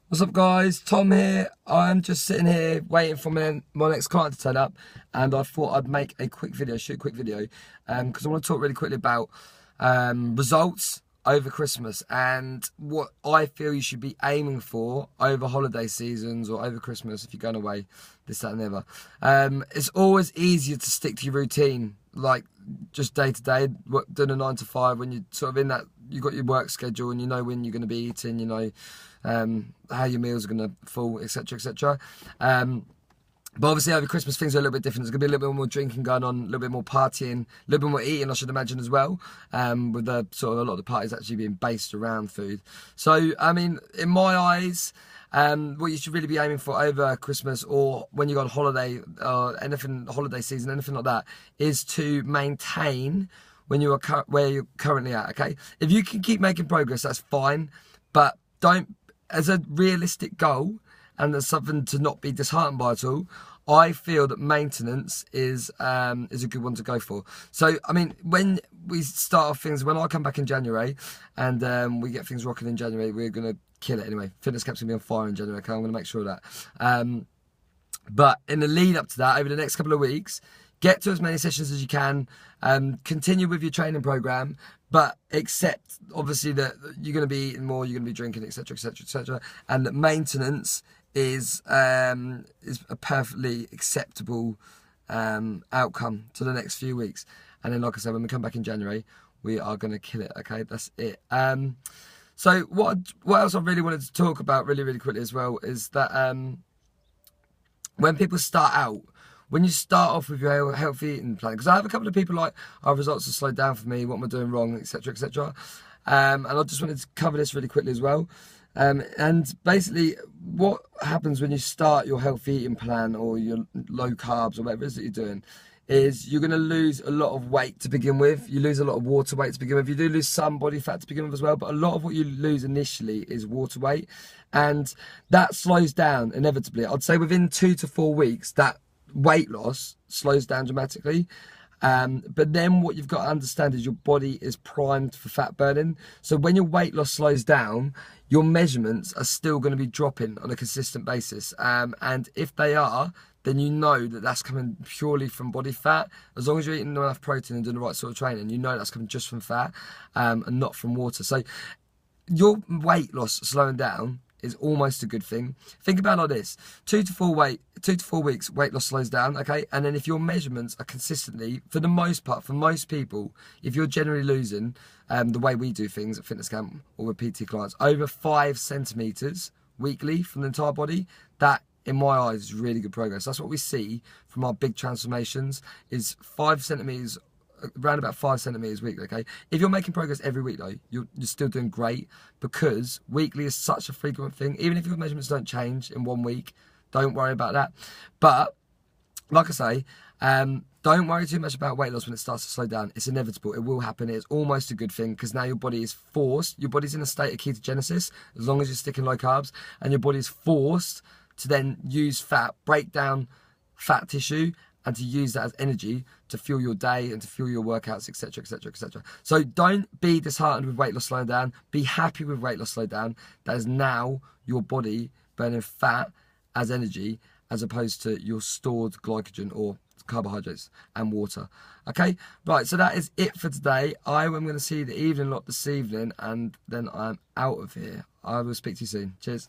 What's up, guys? Tom here. I'm just sitting here waiting for my next client to turn up, and I thought I'd make a quick video, shoot a quick video, because I want to talk really quickly about results over Christmas and what I feel you should be aiming for over holiday seasons or over Christmas if you're going away, this, that, and the other. It's always easier to stick to your routine, like just day to day, doing a 9 to 5 when you're sort of in that, you've got your work schedule and you know when you're going to be eating, you know how your meals are going to fall, etc, etc. But obviously over Christmas things are a little bit different. There's going to be a little bit more drinking going on, a little bit more partying, a little bit more eating, I should imagine, as well, with the sort of a lot of the parties actually being based around food. So I mean, in my eyes, what you should really be aiming for over Christmas or when you go on holiday, anything, holiday season, anything like that, is to maintain when you are where you're currently at. Okay, if you can keep making progress, that's fine, but don't, as a realistic goal and as something to not be disheartened by at all, I feel that maintenance is a good one to go for. So, I mean, when we start off things, when I come back in January and we get things rocking in January, we're going to kill it anyway. Fitness Cap's going to be on fire in January, okay? I'm going to make sure of that. But in the lead up to that, over the next couple of weeks, get to as many sessions as you can, continue with your training program, but accept, obviously, that you're going to be eating more, you're going to be drinking, etc, etc, etc, and that maintenance is a perfectly acceptable outcome to the next few weeks. And then, like I said, when we come back in January, we are going to kill it, okay? That's it. So what else I really wanted to talk about really quickly as well is that when people start out, when you start off with your healthy eating plan, because I have a couple of people like, our results have slowed down for me, what am I doing wrong, etc, etc. And I just wanted to cover this really quickly as well. And basically, what happens when you start your healthy eating plan or your low carbs or whatever it is that you're doing, is you're going to lose a lot of weight to begin with. You lose a lot of water weight to begin with. You do lose some body fat to begin with as well, but a lot of what you lose initially is water weight. And that slows down inevitably. I'd say within 2 to 4 weeks, that weight loss slows down dramatically. But then what you've got to understand is your body is primed for fat burning. So when your weight loss slows down, your measurements are still going to be dropping on a consistent basis. And if they are, then you know that that's coming purely from body fat. As long as you're eating enough protein and doing the right sort of training, you know that's coming just from fat and not from water. So your weight loss slowing down is almost a good thing. Think about it like this: 2 to 4 weeks, weight loss slows down, okay? And then if your measurements are consistently, for the most part, for most people, if you're generally losing, the way we do things at Fitness Camp or with PT clients, over 5 centimeters weekly from the entire body, that, in my eyes, is really good progress. That's what we see from our big transformations, is 5 centimeters, around about 5 centimeters weekly, okay? If you're making progress every week though, you're still doing great, because weekly is such a frequent thing. Even if your measurements don't change in 1 week, don't worry about that. But like I say, don't worry too much about weight loss when it starts to slow down. It's inevitable. It will happen. It's almost a good thing, because now your body is forced. Your body's in a state of ketogenesis, as long as you're sticking low carbs, and your body's forced to then use fat, break down fat tissue, and to use that as energy to fuel your day and to fuel your workouts, etc, etc, etc. So don't be disheartened with weight loss slowing down. Be happy with weight loss slowing down. That is now your body burning fat as energy, as opposed to your stored glycogen or carbohydrates and water. Okay, right, so that is it for today. I am going to see the evening lot this evening, and then I'm out of here. I will speak to you soon. Cheers.